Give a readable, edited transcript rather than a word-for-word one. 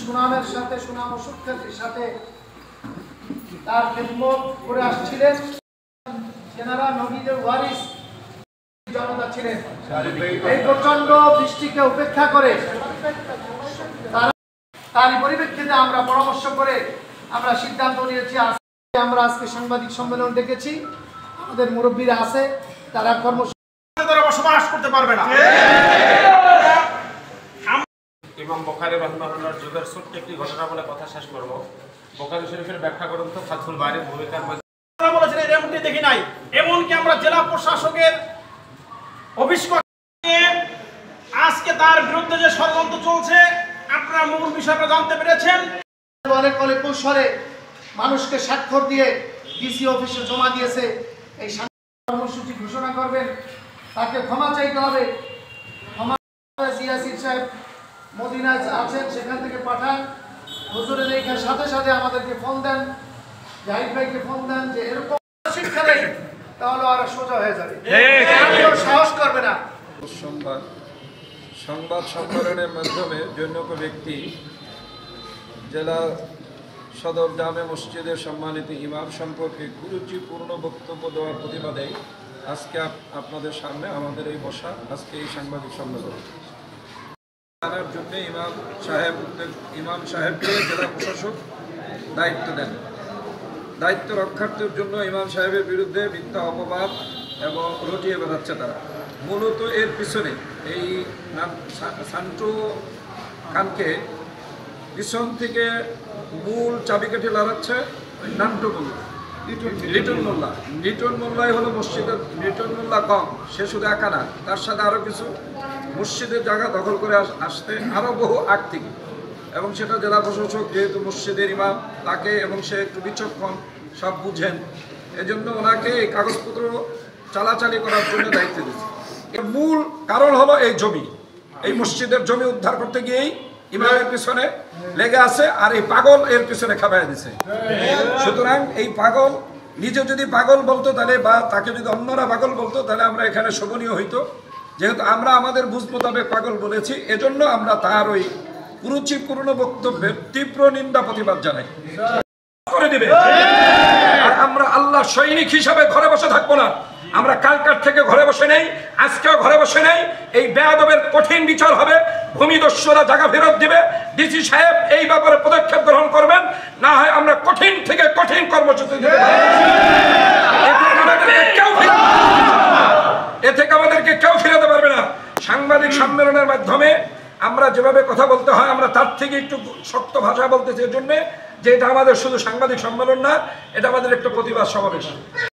সুনামের সাথে সুনাম ও সুখ্যাতির সাথে তার খেদমত করে আসছিলেন। যেনারা নবীদের ওয়ারিস জনতা ছিলেন, এই প্রচন্ড বৃষ্টিকে উপেক্ষা করে তারই পরিপ্রেক্ষিতে আমরা পরামর্শ করে আমরা সিদ্ধান্ত নিয়েছি, আমরা আজকে সাংবাদিক সম্মেলন ডেকেছি। আমাদের মুরব্বীরা আছে, তারা বসবাস করতে পারবে না। ইমাম বুখারী রাহিমাহুল্লাহর যুগের ছোট্ট একটি ঘটনা বলে কথা শেষ করব। বুখারী শরীফের ব্যাখ্যা গ্রন্থ ফাতহুল বারীর ভূমিকার মধ্যে বলেছেন এমনটি দেখি নাই। এমনকি আমরা জেলা প্রশাসকের অফিস আজকে তার বিরুদ্ধে যে ষড়যন্ত্র চলছে আপনারা মূল বিষয়টা জানতে পেরেছেন। অনেক অনেক কৌশলে মানুষকে স্বাক্ষর দিয়ে ডিসি অফিসে জমা দিয়েছে। এই কর্মসূচি ঘোষণা করবেন, তাকে ক্ষমা চাইতে হবে। ক্ষমা জিয়াসির সাহেব মদিনায় আছেন, সেখান থেকে পাঠান। হুজুরের এইখানে সাথে সাথে আমাদেরকে ফোন দেন, জাহিদ ভাইকে ফোন দেন যে এরকম শিক্ষা নেই, তাহলে আর সোজা হয়ে যাবে, সাহস করবে না। সংবাদ সম্মেলনের মাধ্যমে জনৈক ব্যক্তি জেলা সদর জামে মসজিদের সম্মানিত ইমাম সম্পর্কে কুরুচিপূর্ণ বক্তব্য দেওয়ার প্রতিবাদে আজকে আপনাদের সামনে আমাদের এই বসা, আজকে এই সাংবাদিক সম্মেলন জানার জন্য ইমাম সাহেবকে জেলা প্রশাসক দায়িত্ব দেন। দায়িত্ব রক্ষার্থের জন্য ইমাম সাহেবের বিরুদ্ধে মিথ্যা অপবাদ এবং রটিয়ে বেড়াচ্ছে তারা। মূলত এর পিছনে এই সান্টু খানকে পিছন থেকে মূল চাবিকাঠি লড়াচ্ছে নান্টু মোল্লা, লিটন মোল্লাই হলো মসজিদের। লিটন মোল্লা কম, সে শুধু একা না, তার সাথে আরও কিছু মসজিদের জায়গা দখল করে আসতে আরও বহু আগ থেকে, এবং সেটা জেলা প্রশাসক যেহেতু মসজিদের ইমাম, তাকে এবং সে একটু বিচক্ষণ, সব বুঝেন, এজন্য ওনাকে এই কাগজপত্র চালাচালি করার জন্য দায়িত্ব দিয়েছে। এর মূল কারণ হলো এই জমি, এই মসজিদের জমি উদ্ধার করতে গিয়েই ইমামের পিছনে লেগে আছে, আর এই পাগল এর পিছনে খাবাই দিছে। সুতরাং এই পাগল নিজে যদি পাগল বলতো তাহলে, বা তাকে যদি অন্যরা পাগল বলতো তাহলে আমরা এখানে শোভনীয় হইতো। যেহেতু আমরা আমাদের বুঝ মোতাবেক পাগল বলেছি, এজন্য আমরা তার ওই কুরুচিপূর্ণ বক্তব্যের তীব্র নিন্দা প্রতিবাদ জানাই করে দিবে। আর আমরা আল্লাহ সৈনিক হিসাবে ঘরে বসে থাকবো না। আমরা কালকার থেকে ঘরে বসে নেই, আজকেও ঘরে বসে নেই। এই বেয়াদবের কঠিন বিচার হবে, ভূমিদস্যুরা জায়গা ফেরত দিবে। ডিসি সাহেব এই ব্যাপারে পদক্ষেপ গ্রহণ করবেন, না হয় আমরা কঠিন থেকে কঠিন কর্মসূচি দেব। এ থেকে আমাদেরকে কেউ ফিরাতে পারবে না। সাংবাদিক সম্মেলনের মাধ্যমে আমরা যেভাবে কথা বলতে হয়, আমরা তার থেকে একটু শক্ত ভাষা বলতেছি, এর জন্যে যে এটা আমাদের শুধু সাংবাদিক সম্মেলন না, এটা আমাদের একটা প্রতিবাদ সমাবেশ।